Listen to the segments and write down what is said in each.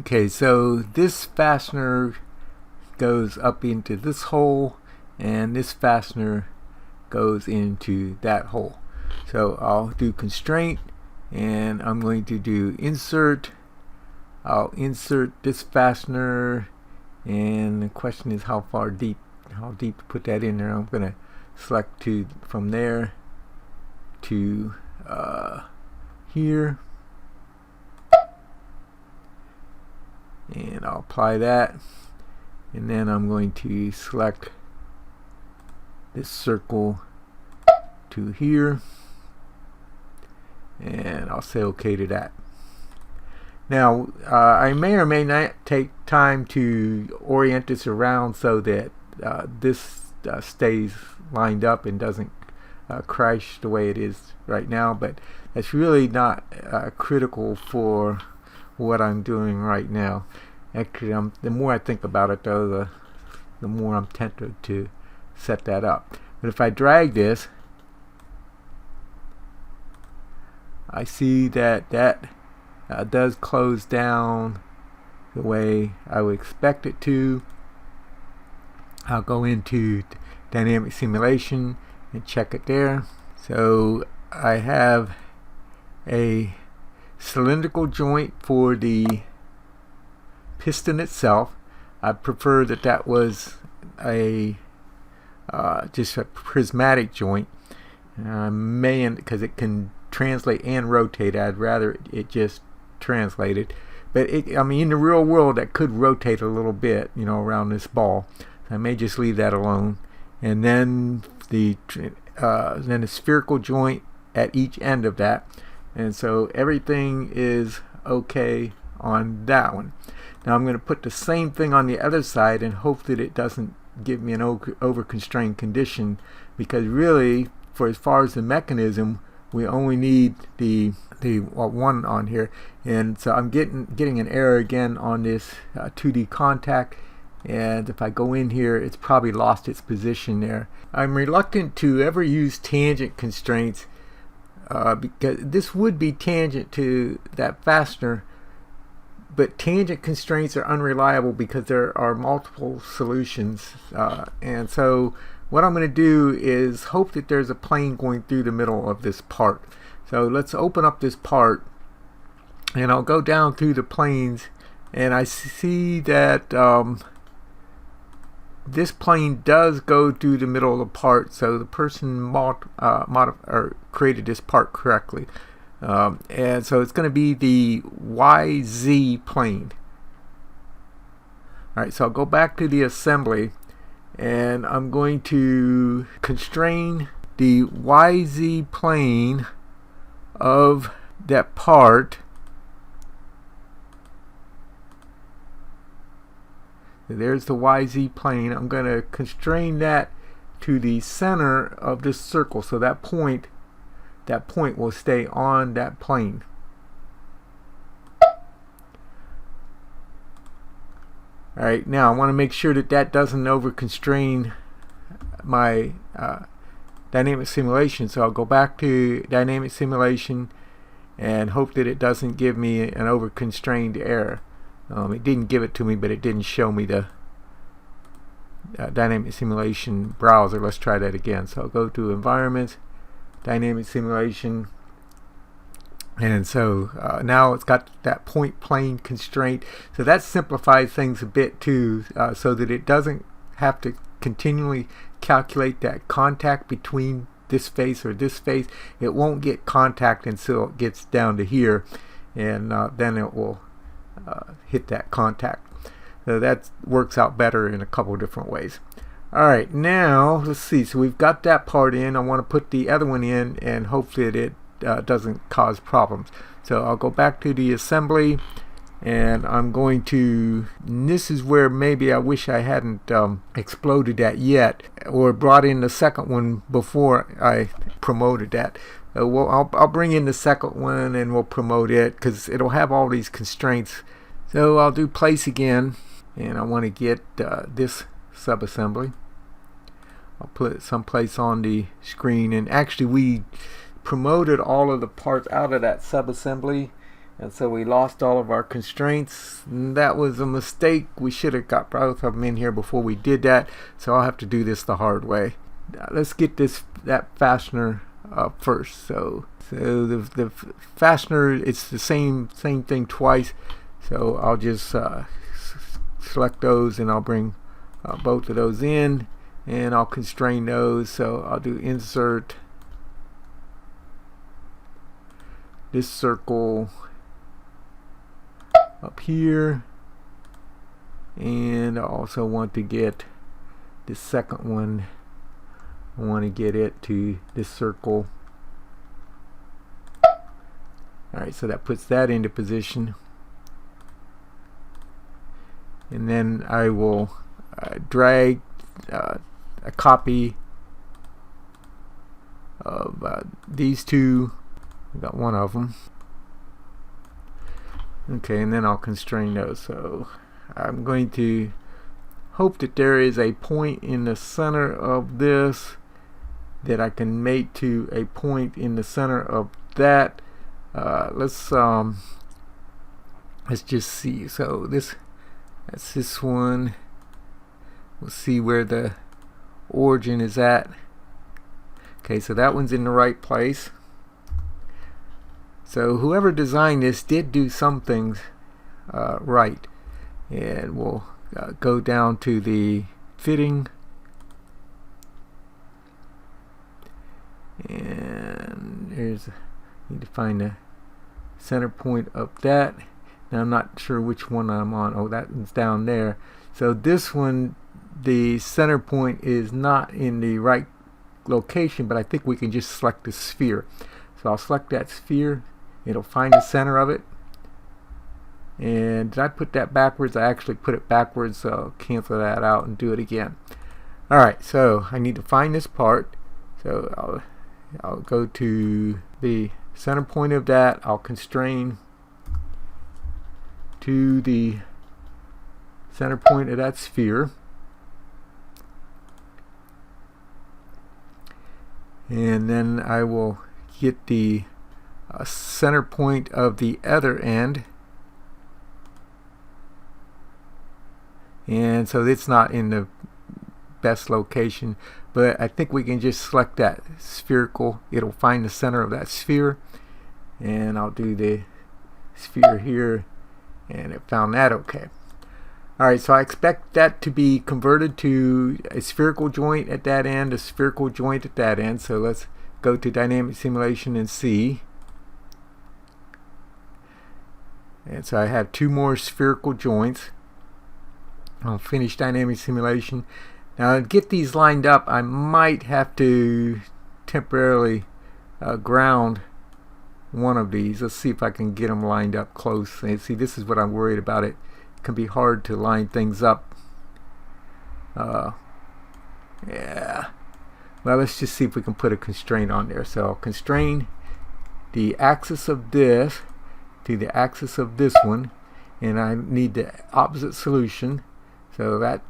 Okay, so this fastener goes up into this hole, and this fastener goes into that hole. So I'll do constraint, and I'm going to do insert. I'll insert this fastener, and the question is how deep to put that in there. I'm going to select from there to here, and I'll apply that, and then I'm going to select this circle to here, and I'll say OK to that. Now I may or may not take time to orient this around so that this stays lined up and doesn't crash the way it is right now, but that's really not critical for what I'm doing right now. Actually, the more I think about it, though, the more I'm tempted to set that up. But if I drag this, I see that does close down the way I would expect it to. I'll go into dynamic simulation and check it there. So I have a cylindrical joint for the piston itself. I prefer that was a just a prismatic joint. Because it can translate and rotate, I'd rather it just translated. But I mean, in the real world, that could rotate a little bit, around this ball. I may just leave that alone. And then the spherical joint at each end of that, and so everything is okay on that one. Now I'm going to put the same thing on the other side and hope that it doesn't give me an over constrained condition, because really, for as far as the mechanism, we only need the one on here, and so I'm getting an error again on this 2D contact. And if I go in here, it's probably lost its position there. I'm reluctant to ever use tangent constraints because this would be tangent to that fastener, but tangent constraints are unreliable because there are multiple solutions. And so what I'm going to do is hope that there's a plane going through the middle of this part. So let's open up this part, and I'll go down through the planes, and I see that this plane does go through the middle of the part, so the person created this part correctly. And so it's going to be the YZ plane. Alright, so I'll go back to the assembly, and I'm going to constrain the YZ plane of that part. There's the YZ plane. I'm going to constrain that to the center of this circle, so that point will stay on that plane. Alright, now I want to make sure that doesn't over constrain my dynamic simulation, so I'll go back to dynamic simulation and hope that it doesn't give me an over constrained error. It didn't give it to me, but it didn't show me the dynamic simulation browser. Let's try that again. So I'll go to environments, dynamic simulation, and so now it's got that point plane constraint. So that simplifies things a bit too, so that it doesn't have to continually calculate that contact between this face or this face. It won't get contact until it gets down to here, and then it will hit that contact. So that works out better in a couple different ways. Alright, now let's see. So we've got that part in. I want to put the other one in and hope that it doesn't cause problems. So I'll go back to the assembly, and I'm going to, and this is where maybe I wish I hadn't exploded that yet, or brought in the second one before I promoted that. Well, I'll bring in the second one and we'll promote it, because it'll have all these constraints. So I'll do place again, and I want to get this subassembly. I'll put it someplace on the screen, and actually we promoted all of the parts out of that subassembly, And so we lost all of our constraints. And that was a mistake. We should have got both of them in here before we did that. So I'll have to do this the hard way. Now, let's get that fastener up first. So the fastener, it's the same thing twice. So I'll just select those, and I'll bring both of those in, and I'll constrain those. So I'll do insert this circle up here, and I also want to get this second one. I want to get it to this circle. Alright, so that puts that into position, and then I will drag a copy of these two. I got one of them. Okay, and then I'll constrain those. So I'm going to hope that there is a point in the center of this that I can make to a point in the center of that. Let's just see. So that's this one. We'll see where the origin is at. Okay, so that one's in the right place. So whoever designed this did do some things right. And we'll go down to the fitting, and need to find the center point of that. Now I'm not sure which one I'm on. Oh, that one's down there. So this one, the center point is not in the right location, but I think we can just select the sphere. So I'll select that sphere. It'll find the center of it. And did I put that backwards? I actually put it backwards, so I'll cancel that out and do it again. Alright, so I need to find this part. So I'll go to the center point of that. I'll constrain to the center point of that sphere. And then I will get the center point of the other end. And so it's not in the best location, but I think we can just select that spherical. It'll find the center of that sphere, and I'll do the sphere here, and it found that okay. Alright, so I expect that to be converted to a spherical joint at that end, a spherical joint at that end. So let's go to dynamic simulation and see. And so I have two more spherical joints. I'll finish dynamic simulation. Now to get these lined up, I might have to temporarily ground one of these. Let's see if I can get them lined up close. And see, this is what I'm worried about. It can be hard to line things up. Yeah. Well, let's just see if we can put a constraint on there. So I'll constrain the axis of this to the axis of this one, and I need the opposite solution. So that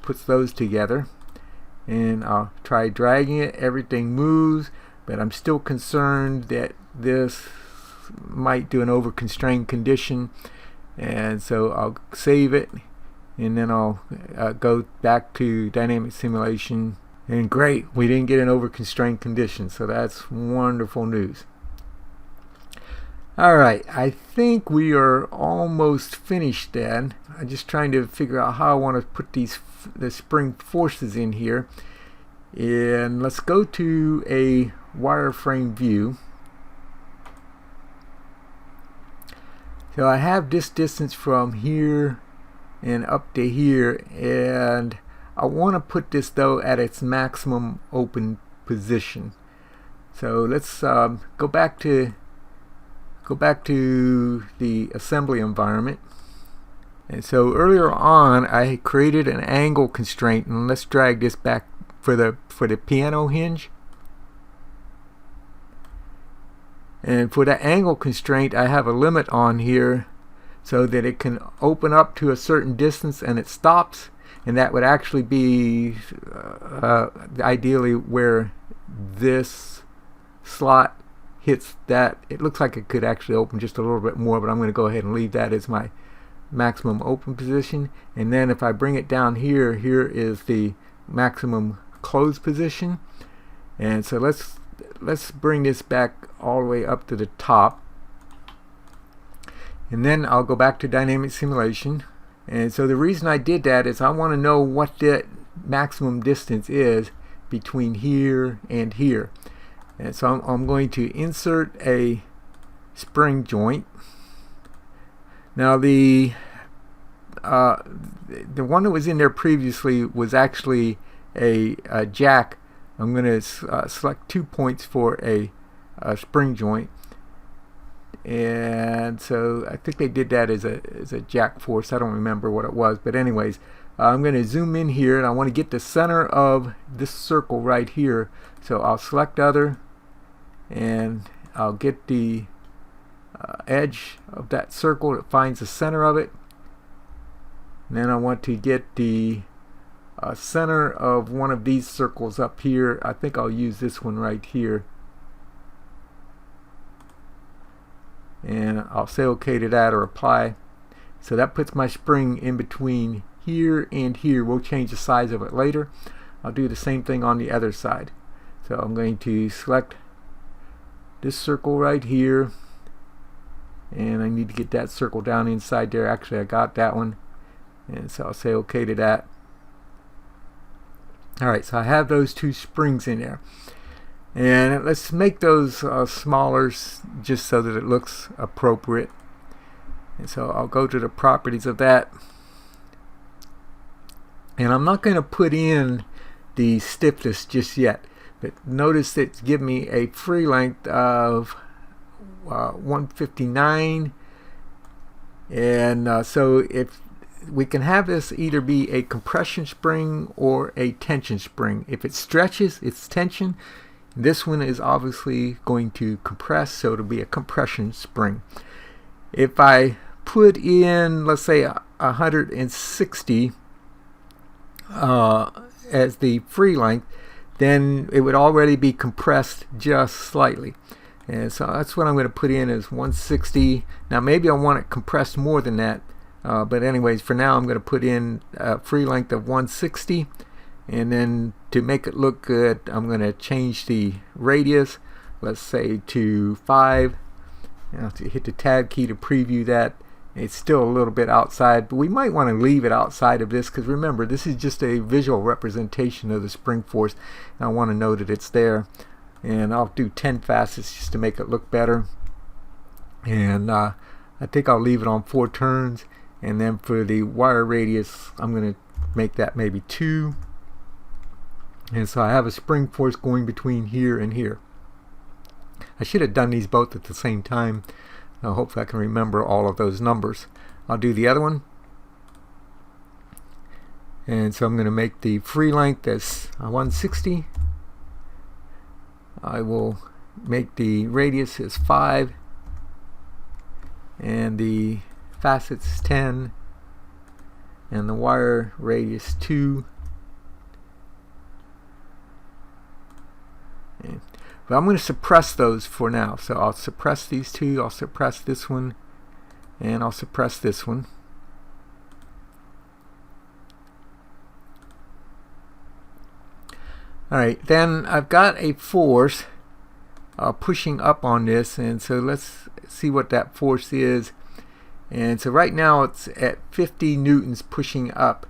puts those together, and I'll try dragging it. Everything moves, but I'm still concerned that this might do an over constrained condition, and so I'll save it, and then I'll go back to dynamic simulation, and great, we didn't get an over constrained condition, so that's wonderful news. Alright, I think we are almost finished then. I'm just trying to figure out how I want to put the spring forces in here. And let's go to a wireframe view. So I have this distance from here and up to here, and I want to put this though at its maximum open position. So let's go back to the assembly environment. And so earlier on I created an angle constraint, and let's drag this back for the piano hinge. And for the angle constraint, I have a limit on here so that it can open up to a certain distance and it stops, and that would actually be ideally where this slot hits that, it looks like it could actually open just a little bit more, but I'm going to go ahead and leave that as my maximum open position. And then if I bring it down here, here is the maximum close position. And so let's bring this back all the way up to the top. And then I'll go back to dynamic simulation. And so the reason I did that is I want to know what the maximum distance is between here and here. And so I'm going to insert a spring joint. Now the one that was in there previously was actually a jack. I'm going to select 2 points for a spring joint, and so I think they did that as a jack force. I don't remember what it was, but anyways, I'm going to zoom in here, and I want to get the center of this circle right here. So I'll select other, and I'll get the edge of that circle that finds the center of it. And then I want to get the center of one of these circles up here. I think I'll use this one right here. And I'll say OK to that or apply. So that puts my spring in between here and here. We'll change the size of it later. I'll do the same thing on the other side. So I'm going to select this circle right here, and I need to get that circle down inside there. Actually, I got that one, and so I'll say OK to that. Alright, so I have those two springs in there, and let's make those smaller just so that it looks appropriate. And so I'll go to the properties of that, and I'm not going to put in the stiffness just yet, but notice it's giving me a free length of 159, and so if we can have this either be a compression spring or a tension spring. If it stretches, it's tension. This one is obviously going to compress, so it'll be a compression spring. If I put in, let's say, 160 as the free length, then it would already be compressed just slightly. And so that's what I'm going to put in as 160. Now maybe I want it compressed more than that, but anyways, for now I'm going to put in a free length of 160, and then to make it look good, I'm going to change the radius, let's say to 5. I have to hit the tab key to preview that. It's still a little bit outside, but we might want to leave it outside of this, because remember, this is just a visual representation of the spring force, and I want to know that it's there. And I'll do 10 facets just to make it look better, and I think I'll leave it on 4 turns. And then for the wire radius, I'm going to make that maybe 2. And so I have a spring force going between here and here. I should have done these both at the same time. Hopefully I can remember all of those numbers. I'll do the other one. And so I'm going to make the free length as 160. I will make the radius as 5. And the facets 10, and the wire radius 2. But I'm going to suppress those for now. So I'll suppress these two, I'll suppress this one, and I'll suppress this one. Alright, then I've got a force pushing up on this, and so let's see what that force is. And so right now it's at 50 newtons pushing up,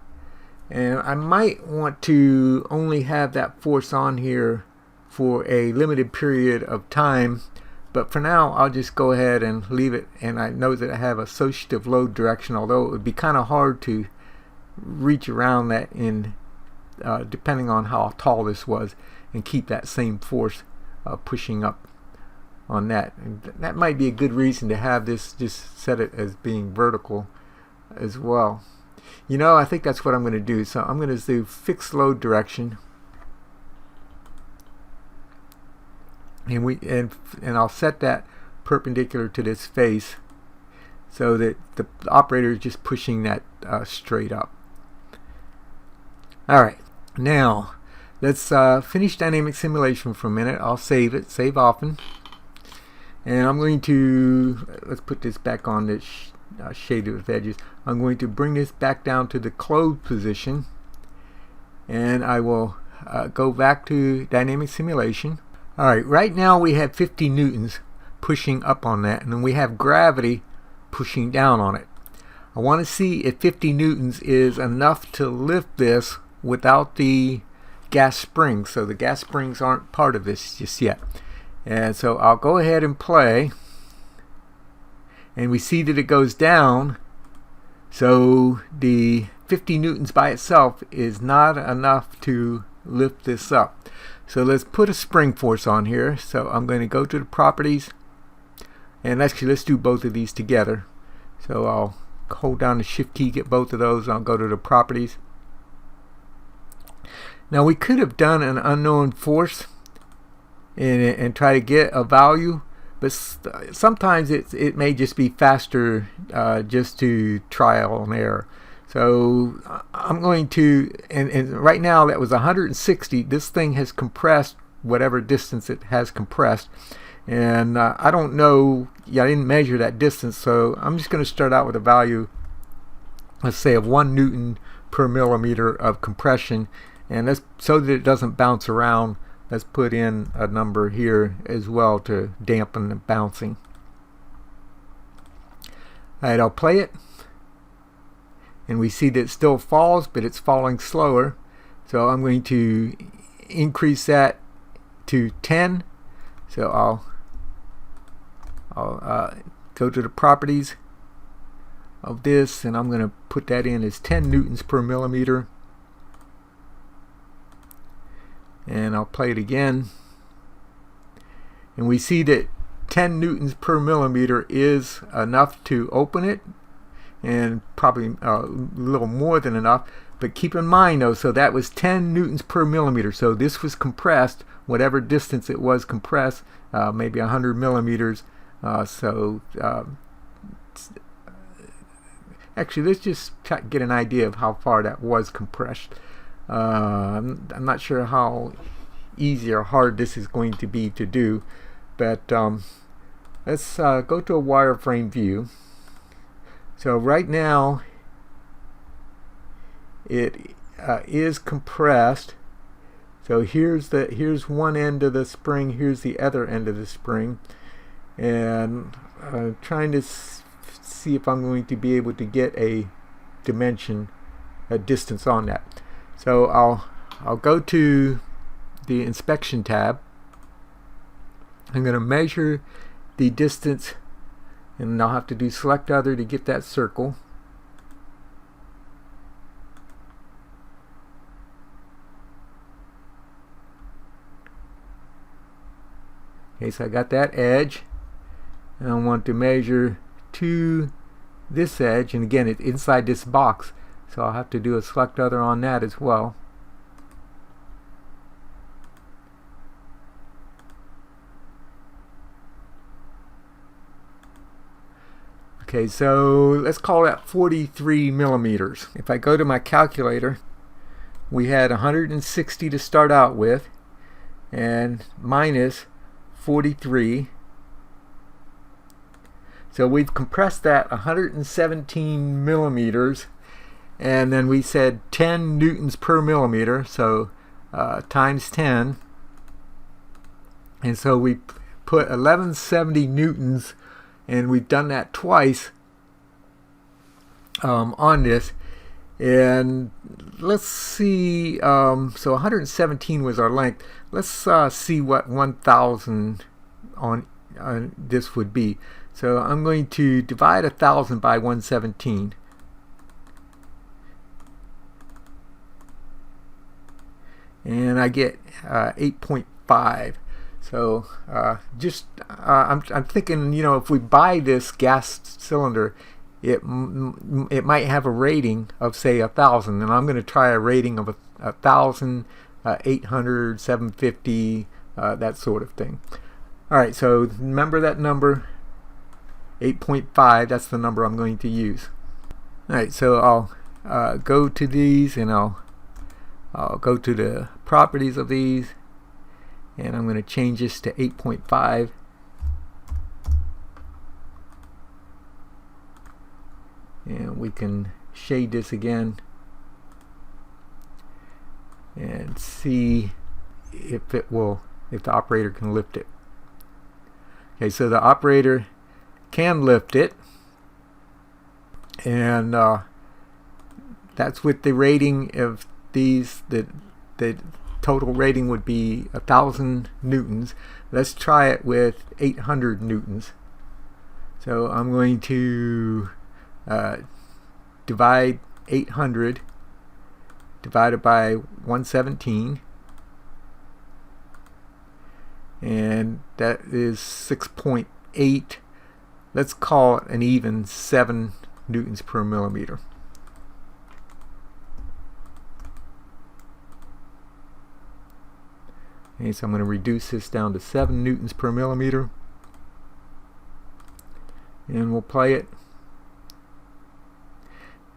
and I might want to only have that force on here for a limited period of time, but for now I'll just go ahead and leave it. And I know that I have associative load direction, although it would be kind of hard to reach around that in depending on how tall this was, and keep that same force pushing up on that. And that might be a good reason to have this, just set it as being vertical as well. You know, I think that's what I'm going to do. So I'm going to do fixed load direction, and I'll set that perpendicular to this face, so that the operator is just pushing that straight up. Alright, now let's finish dynamic simulation for a minute. I'll save it, save often. And I'm going to, let's put this back on the shaded with edges. I'm going to bring this back down to the closed position, and I will go back to dynamic simulation. Alright, right now we have 50 newtons pushing up on that, and then we have gravity pushing down on it. I want to see if 50 newtons is enough to lift this without the gas springs. So the gas springs aren't part of this just yet. And so I'll go ahead and play, and we see that it goes down. So the 50 newtons by itself is not enough to lift this up. So let's put a spring force on here. So I'm going to go to the properties, and actually let's do both of these together. So I'll hold down the shift key, get both of those. I'll go to the properties. Now we could have done an unknown force and try to get a value, but sometimes it may just be faster just to trial and error. So I'm going to, and right now that was 160. This thing has compressed whatever distance it has compressed, and I don't know, I didn't measure that distance, so I'm just going to start out with a value, let's say, of 1 Newton per millimeter of compression, and let's, so that it doesn't bounce around, let's put in a number here as well to dampen the bouncing. Alright, I'll play it, and we see that it still falls, but it's falling slower, so I'm going to increase that to 10. So I'll go to the properties of this, and I'm going to put that in as 10 newtons per millimeter, and I'll play it again, and we see that 10 newtons per millimeter is enough to open it, and probably a little more than enough. But keep in mind though, so that was 10 newtons per millimeter, so this was compressed whatever distance it was compressed, maybe 100 millimeters. Actually, let's just get an idea of how far that was compressed. I'm not sure how easy or hard this is going to be to do, but let's go to a wireframe view. So right now it is compressed. So here's one end of the spring, here's the other end of the spring, and I'm trying to see if I'm going to be able to get a dimension, a distance on that. So I'll go to the inspection tab. I'm going to measure the distance, and I'll have to do select other to get that circle. Okay, so I got that edge, and I want to measure to this edge, and again it's inside this box, so I'll have to do a select other on that as well. Okay, so let's call that 43 millimeters. If I go to my calculator, we had 160 to start out with, and minus 43. So we've compressed that 117 millimeters, and then we said 10 newtons per millimeter, so times 10, and so we put 1170 newtons, and we've done that twice on this. And let's see, so 117 was our length. Let's see what 1000 on this would be. So I'm going to divide 1000 by 117. And I get 8.5. So I'm thinking, you know, if we buy this gas cylinder, it might have a rating of say 1000, and I'm going to try a rating of 1000, 800, 750, that sort of thing. All right, so remember that number, 8.5. That's the number I'm going to use. All right, so I'll go to these, and I'll go to the properties of these, and I'm going to change this to 8.5. and we can shade this again and see if the operator can lift it. Okay, so the operator can lift it, and that's with the rating of these. The total rating would be 1,000 newtons. Let's try it with 800 newtons. So I'm going to divide 800 divided by 117, and that is 6.8. Let's call it an even 7 newtons per millimeter. Okay, so I'm going to reduce this down to 7 newtons per millimeter, and we'll play it.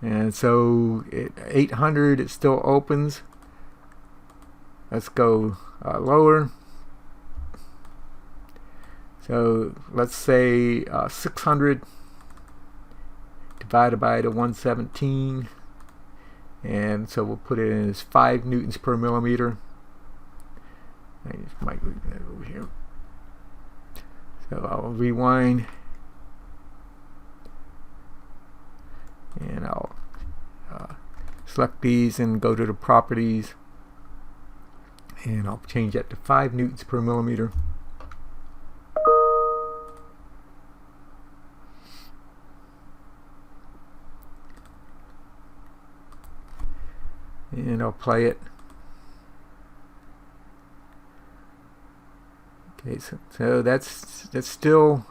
And so at 800 it still opens. Let's go lower. So let's say 600 divided by the 117, and so we'll put it in as 5 newtons per millimeter. I just might move that over here. So I'll rewind, and I'll select these and go to the properties, and I'll change that to 5 newtons per millimeter. And I'll play it. Okay, so that's still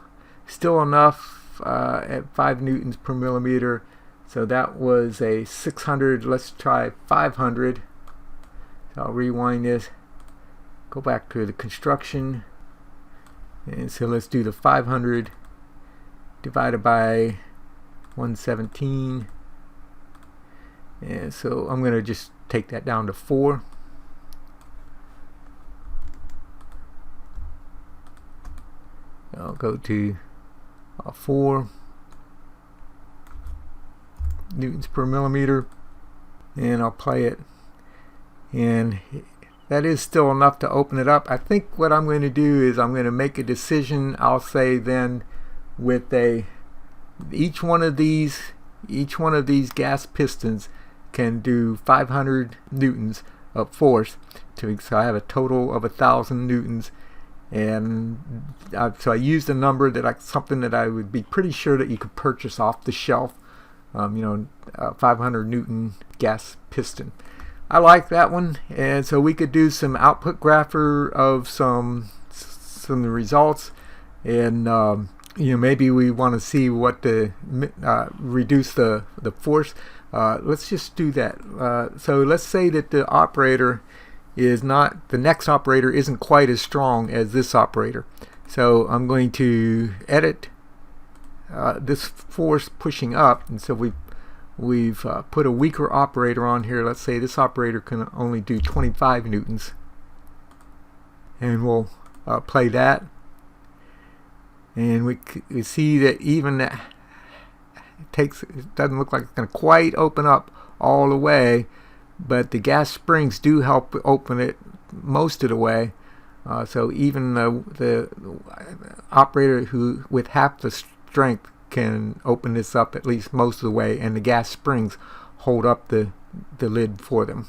enough at 5 newtons per millimeter. So that was a 600. Let's try 500. So I'll rewind this, go back to the construction, and so let's do the 500 divided by 117. And so I'm going to just take that down to 4. I'll go to 4 newtons per millimeter, and I'll play it, and that is still enough to open it up. I think what I'm going to do is I'm going to make a decision. I'll say then with each one of these gas pistons can do 500 newtons of force, so I have a total of 1,000 newtons. And so I used a number something that I would be pretty sure that you could purchase off the shelf. 500 Newton gas piston. I like that one, and so we could do some output grapher of some results, and maybe we want to see what to reduce the force. Let's just do that. So let's say that the operator the next operator isn't quite as strong as this operator. So I'm going to edit this force pushing up, and so we've put a weaker operator on here. Let's say this operator can only do 25 newtons, and we'll play that, and we see that even that it doesn't look like it's going to quite open up all the way, but the gas springs do help open it most of the way. So even the operator who with half the strength can open this up at least most of the way, and the gas springs hold up the lid for them.